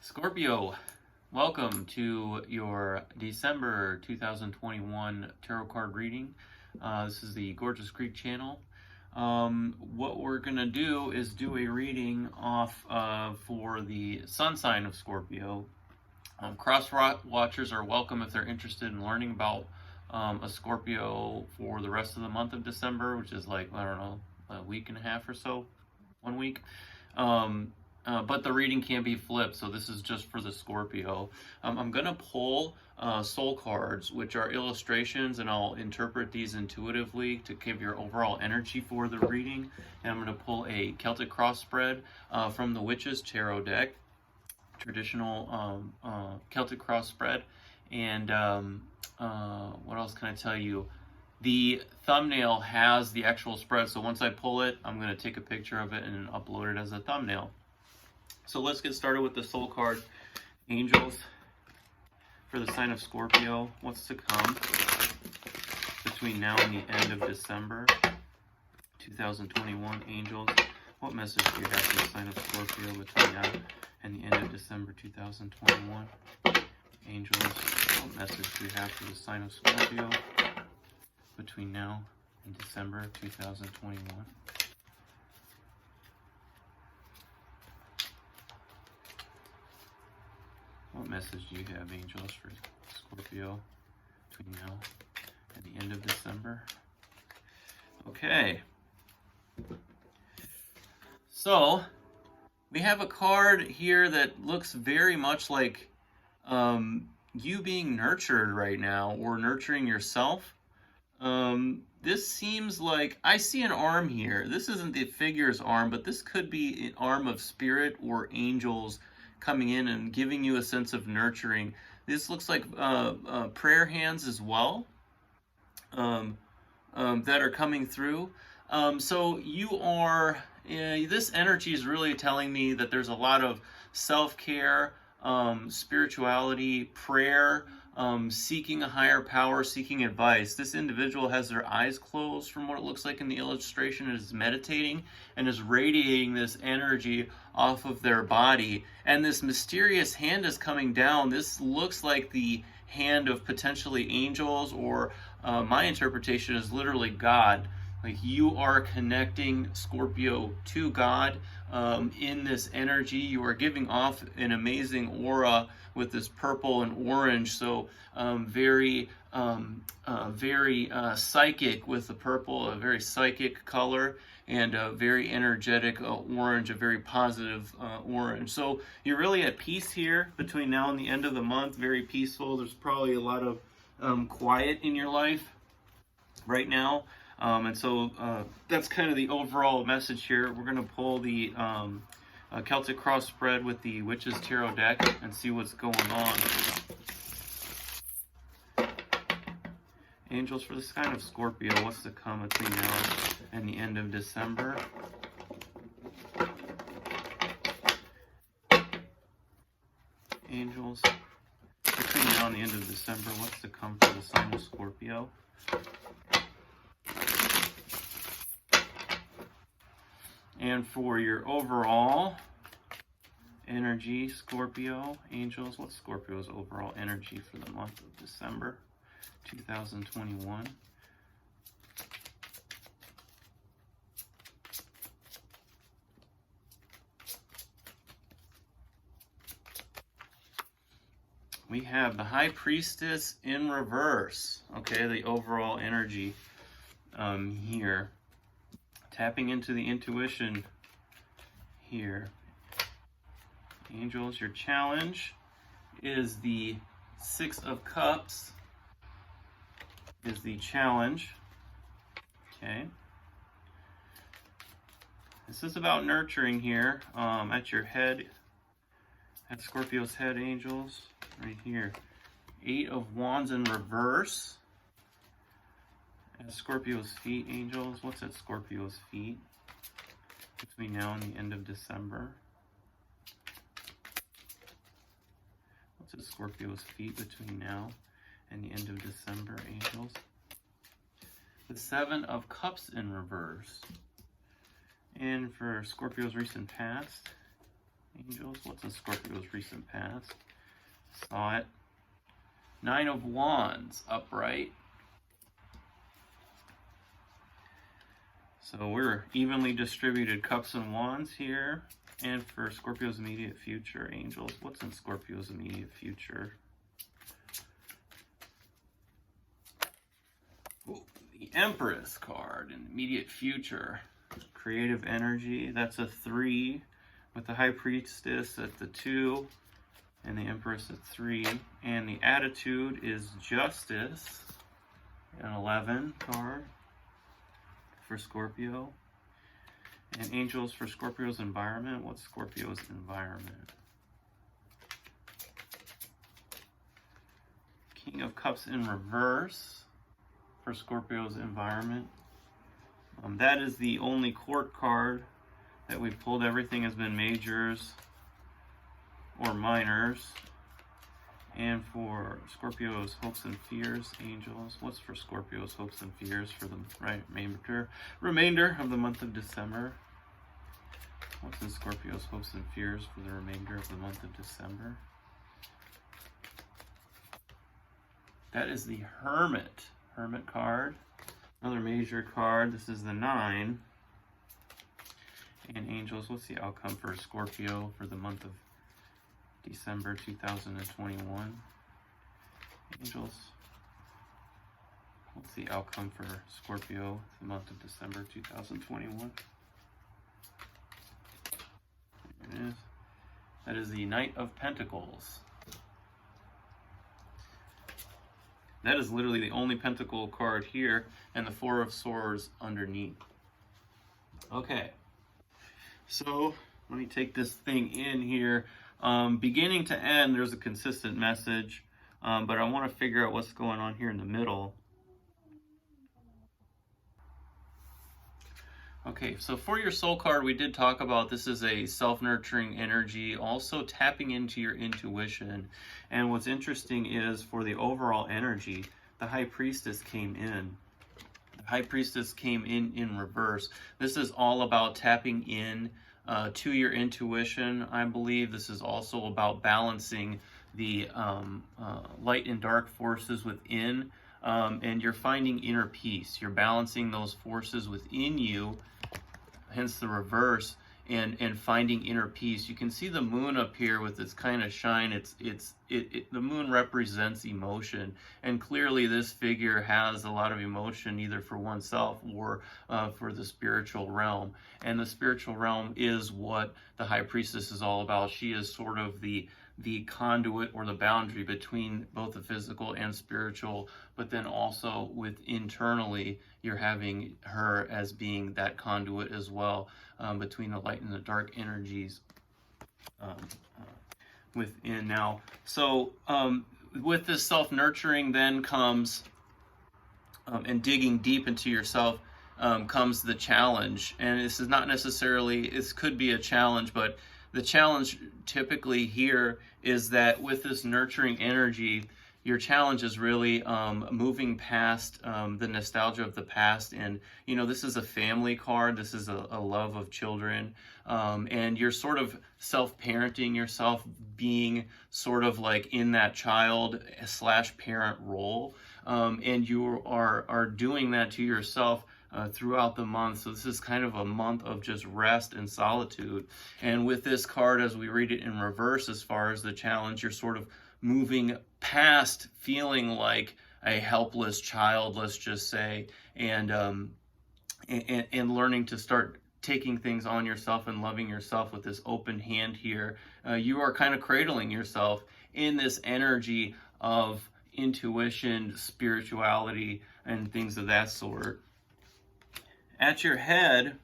Scorpio, welcome to your December 2021 tarot card reading. This is the Gorgeous Greek channel. What we're going to do is do a reading off for the sun sign of Scorpio. Cross watchers are welcome if they're interested in learning about a Scorpio for the rest of the month of December, which is like, I don't know, a week and a half or so, 1 week. But the reading can be flipped, so this is just for the Scorpio. I'm going to pull soul cards, which are illustrations, and I'll interpret these intuitively to give your overall energy for the reading. And I'm going to pull a Celtic Cross Spread from the Witch's Tarot deck, traditional Celtic Cross Spread. And what else can I tell you? The thumbnail has the actual spread, so once I pull it, I'm going to take a picture of it and upload it as a thumbnail. So let's get started with the soul card. Angels, for the sign of Scorpio, what's to come between now and the end of December 2021? Angels, what message do you have for the sign of Scorpio between now and the end of December 2021? Angels, what message do you have for the sign of Scorpio between now and December 2021? What message do you have, angels, for Scorpio between now and the end of December? Okay. So, we have a card here that looks very much like you being nurtured right now, or nurturing yourself. This seems like, I see an arm here. This isn't the figure's arm, but this could be an arm of spirit or angels coming in and giving you a sense of nurturing. This looks like prayer hands as well that are coming through. So you are, this energy is really telling me that there's a lot of self-care, spirituality, prayer, seeking a higher power, seeking advice. This individual has their eyes closed from what it looks like in the illustration, and is meditating and is radiating this energy off of their body. And this mysterious hand is coming down. This looks like the hand of potentially angels, or my interpretation is literally God. Like, you are connecting, Scorpio, to God in this energy. You are giving off an amazing aura with this purple and orange. So very psychic with the purple, a very psychic color, and a very energetic orange, a very positive orange. So you're really at peace here between now and the end of the month, very peaceful. There's probably a lot of quiet in your life right now. And so that's kind of the overall message here. We're going to pull the Celtic Cross Spread with the Witch's Tarot deck and see what's going on. Angels, for the sign of Scorpio, what's to come between now and the end of December? Angels, between now and the end of December, what's to come for the sign of Scorpio? And for your overall energy, Scorpio, angels, what's Scorpio's overall energy for the month of December 2021? We have the High Priestess in reverse. Okay, the overall energy here. Tapping into the intuition here. Angels, your challenge is the Six of Cups. Is the challenge. Okay. This is about nurturing here. At your head, at Scorpio's head, angels, right here. Eight of Wands in reverse. At Scorpio's feet, angels, what's at Scorpio's feet between now and the end of December? What's at Scorpio's feet between now and the end of December, angels? The Seven of Cups in reverse. And for Scorpio's recent past, Angels, what's in Scorpio's recent past? Saw it. Nine of Wands, upright. So we're evenly distributed cups and wands here. And for Scorpio's immediate future, angels, what's in Scorpio's immediate future? Ooh, the Empress card in immediate future. Creative energy, that's a 3, with the High Priestess at the 2, and the Empress at 3. And the attitude is Justice, an 11 card for Scorpio. And angels for Scorpio's environment. What's Scorpio's environment? King of Cups in reverse for Scorpio's environment. That is the only court card that we've pulled. Everything has been majors or minors. And for Scorpio's hopes and fears, angels, what's for Scorpio's hopes and fears for the remainder of the month of December? What's in Scorpio's hopes and fears for the remainder of the month of December? That is the Hermit card. Another major card. This is the 9. And angels, what's the outcome for Scorpio for the month of December 2021? Angels, what's the outcome for Scorpio for the month of December 2021? There it is. That is the Knight of Pentacles. That is literally the only pentacle card here, and the 4 of Swords underneath. Okay, so let me take this thing in here. Beginning to end, there's a consistent message, but I want to figure out what's going on here in the middle. Okay, so for your soul card, we did talk about this is a self-nurturing energy, also tapping into your intuition. And what's interesting is for the overall energy, the High Priestess came in. The High Priestess came in reverse. This is all about tapping in to your intuition. I believe this is also about balancing the light and dark forces within, and you're finding inner peace. You're balancing those forces within you, hence the reverse, and finding inner peace. You can see the moon up here with its kind of shine. The moon represents emotion, and clearly this figure has a lot of emotion, either for oneself or for the spiritual realm. And the spiritual realm is what the High Priestess is all about. She is sort of the conduit or the boundary between both the physical and spiritual, but then also internally you're having her as being that conduit as well, between the light and the dark energies within. Now, so with this self-nurturing then comes and digging deep into yourself comes the challenge. And this is not necessarily, this could be a challenge, but the challenge typically here is that with this nurturing energy, your challenge is really moving past the nostalgia of the past. And, you know, this is a family card. This is a love of children. And you're sort of self-parenting yourself, being sort of like in that child/parent role. And you are doing that to yourself throughout the month. So this is kind of a month of just rest and solitude. And with this card, as we read it in reverse, as far as the challenge, you're sort of moving past feeling like a helpless child, let's just say, and learning to start taking things on yourself and loving yourself with this open hand here. You are kind of cradling yourself in this energy of intuition, spirituality, and things of that sort. At your head,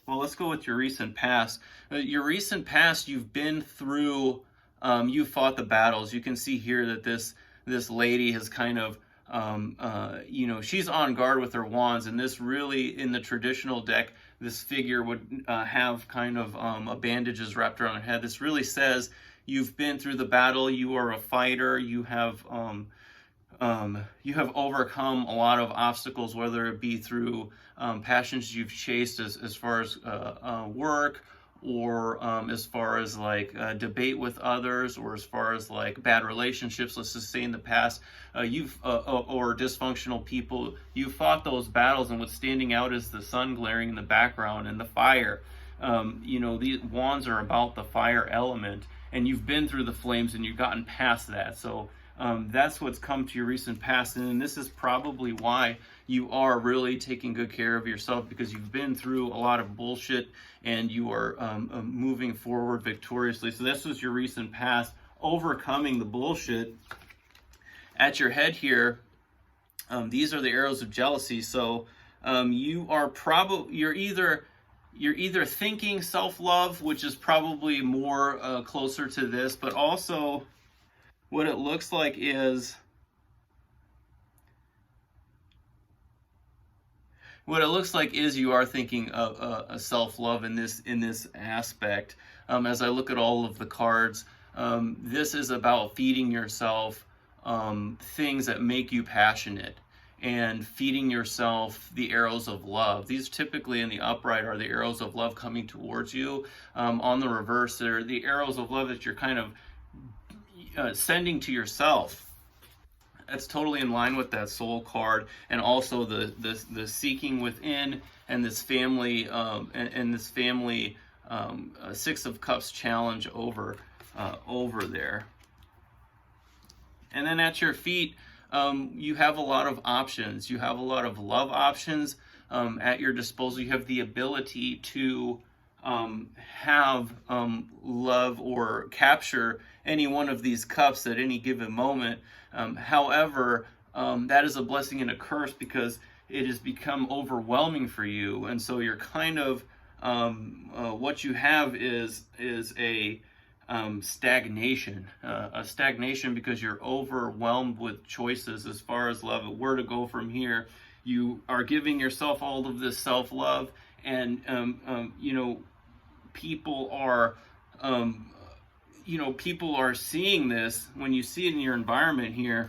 well, let's go with your recent past. Your recent past, you've been through, you fought the battles. You can see here that this lady has kind of, she's on guard with her wands, and this really, in the traditional deck, this figure would have kind of bandages wrapped around her head. This really says you've been through the battle, you are a fighter, you have overcome a lot of obstacles, whether it be through passions you've chased as far as work or as far as like debate with others, or as far as like bad relationships, let's just say in the past, or dysfunctional people, you fought those battles, and what's standing out is the sun glaring in the background and the fire. These wands are about the fire element, and you've been through the flames and you've gotten past that. So that's what's come to your recent past, and this is probably why you are really taking good care of yourself, because you've been through a lot of bullshit and you are moving forward victoriously. So this was your recent past, overcoming the bullshit. At your head here, these are the arrows of jealousy. So you're either thinking self-love, which is probably more closer to this, but also what it looks like is you are thinking of a self-love in this aspect. As I look at all of the cards, this is about feeding yourself things that make you passionate, and feeding yourself the arrows of love. These typically in the upright are the arrows of love coming towards you. On the reverse, they're the arrows of love that you're kind of sending to yourself. That's totally in line with that soul card, and also the seeking within, and this family Six of Cups challenge over there. And then at your feet, you have a lot of options. You have a lot of love options at your disposal. You have the ability to have love or capture any one of these cups at any given moment. However, that is a blessing and a curse, because it has become overwhelming for you, and so you're kind of what you have is a stagnation, because you're overwhelmed with choices as far as love. Where to go from here? You are giving yourself all of this self-love, and people are seeing this. When you see it in your environment here,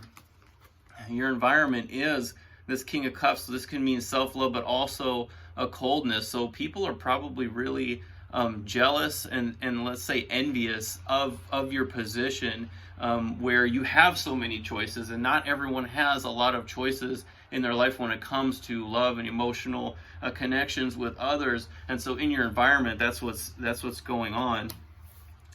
your environment is this King of Cups. So this can mean self-love, but also a coldness. So people are probably really jealous and let's say envious of your position, where you have so many choices, and not everyone has a lot of choices in their life when it comes to love and emotional connections with others. And so in your environment, that's what's going on.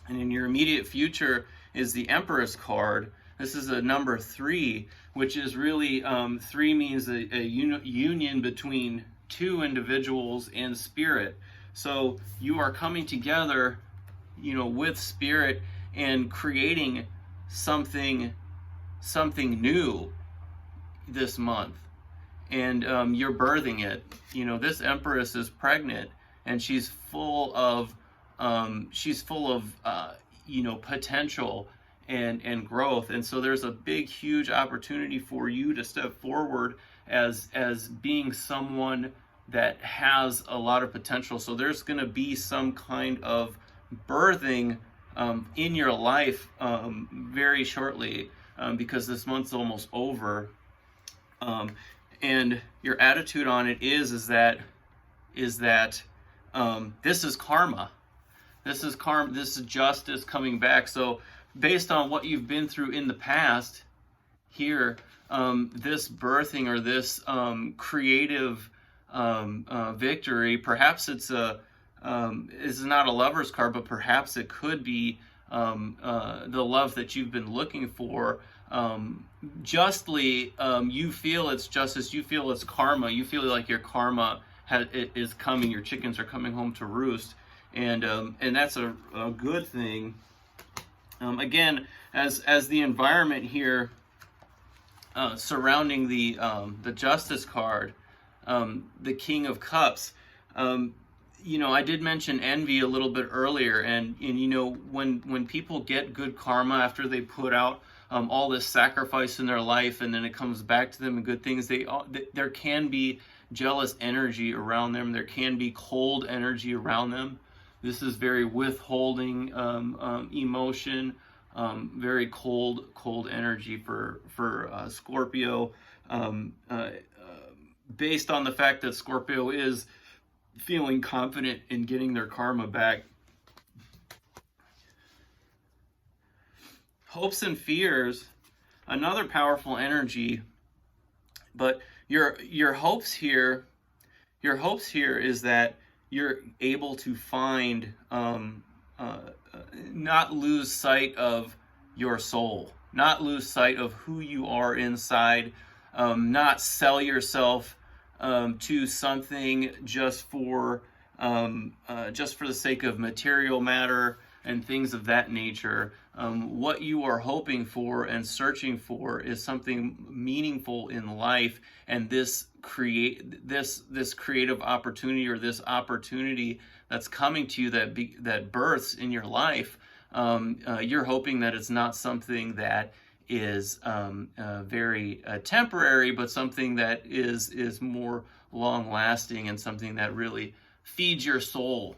And in your immediate future is the Empress card. This is a number 3, which is really 3 means a union between two individuals and spirit. So you are coming together, with spirit, and creating something new this month, and you're birthing it. This Empress is pregnant, and she's full of potential and growth. And so there's a big, huge opportunity for you to step forward as being someone that has a lot of potential. So there's going to be some kind of birthing in your life very shortly, because this month's almost over. And your attitude on it is that this is karma. This is karma. This is justice coming back. So based on what you've been through in the past here, this birthing, or this creative victory, perhaps it's not a lover's card, but perhaps it could be the love that you've been looking for. Justly, you feel it's justice, you feel it's karma, you feel like your karma is coming, your chickens are coming home to roost, and that's a good thing. Again, as the environment here surrounding the Justice card, the King of Cups, I did mention envy a little bit earlier, and when people get good karma after they put out all this sacrifice in their life, and then it comes back to them in good things, there can be jealous energy around them. There can be cold energy around them. This is very withholding emotion, very cold energy for Scorpio. Based on the fact that Scorpio is feeling confident in getting their karma back, hopes and fears, another powerful energy. But your hopes here, is that you're able to find, not lose sight of your soul, not lose sight of who you are inside, not sell yourself to something just for the sake of material matter and things of that nature. What you are hoping for and searching for is something meaningful in life, and this creative opportunity, or this opportunity that's coming to you, that births in your life. You're hoping that it's not something that is very temporary, but something that is more long lasting, and something that really feeds your soul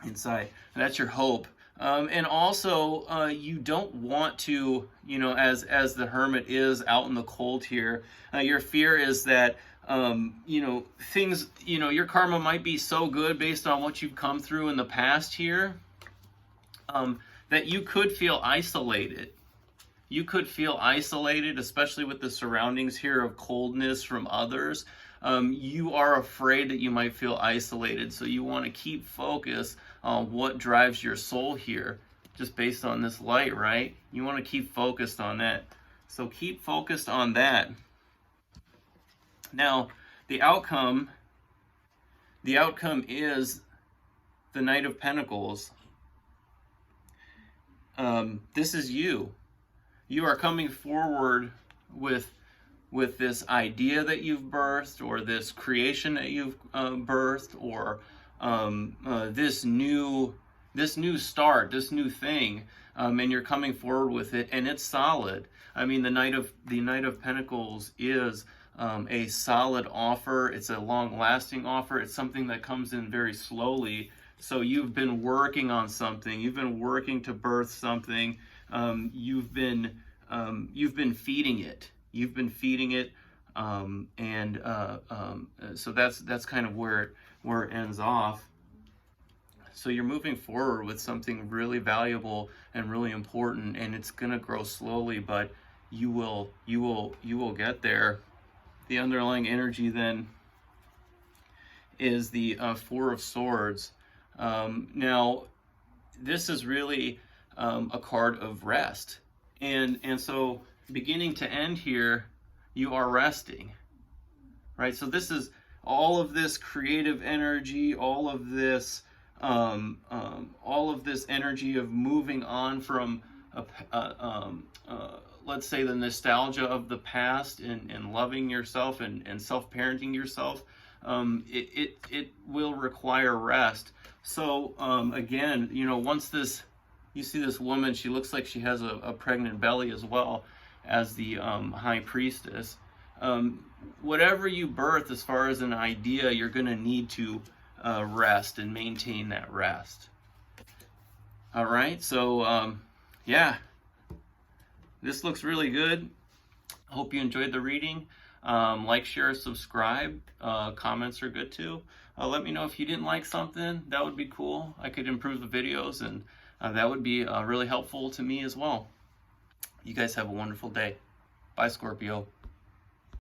inside. And that's your hope. And also, you don't want to, as the hermit is out in the cold here, your fear is that, things, your karma might be so good based on what you've come through in the past here, that you could feel isolated. You could feel isolated, especially with the surroundings here of coldness from others. You are afraid that you might feel isolated, so you want to keep focus on what drives your soul here, just based on this light, right? You want to keep focused on that. So keep focused on that. Now, the outcome is the Knight of Pentacles. This is you. You are coming forward with this idea that you've birthed, or this creation that you've birthed, or this new start, this new thing, and you're coming forward with it, and it's solid. I mean, the Knight of Pentacles is a solid offer. It's a long-lasting offer. It's something that comes in very slowly. So you've been working on something. You've been working to birth something. You've been feeding it. You've been feeding it, so that's kind of where it ends off. So you're moving forward with something really valuable and really important, and it's gonna grow slowly, but you will get there. The underlying energy then is the Four of Swords. Now, this is really a card of rest, and so beginning to end here, you are resting, right? So this is all of this creative energy, all of this energy of moving on from let's say the nostalgia of the past, and loving yourself and self-parenting yourself. It will require rest. So again, once you see this woman, she looks like she has a pregnant belly as well as the High Priestess. Whatever you birth as far as an idea, you're going to need to rest and maintain that rest. All right, so yeah, this looks really good. I hope you enjoyed the reading. Like, share, subscribe. Comments are good too. Let me know if you didn't like something. That would be cool. I could improve the videos, and that would be really helpful to me as well. You guys have a wonderful day. Bye, Scorpio.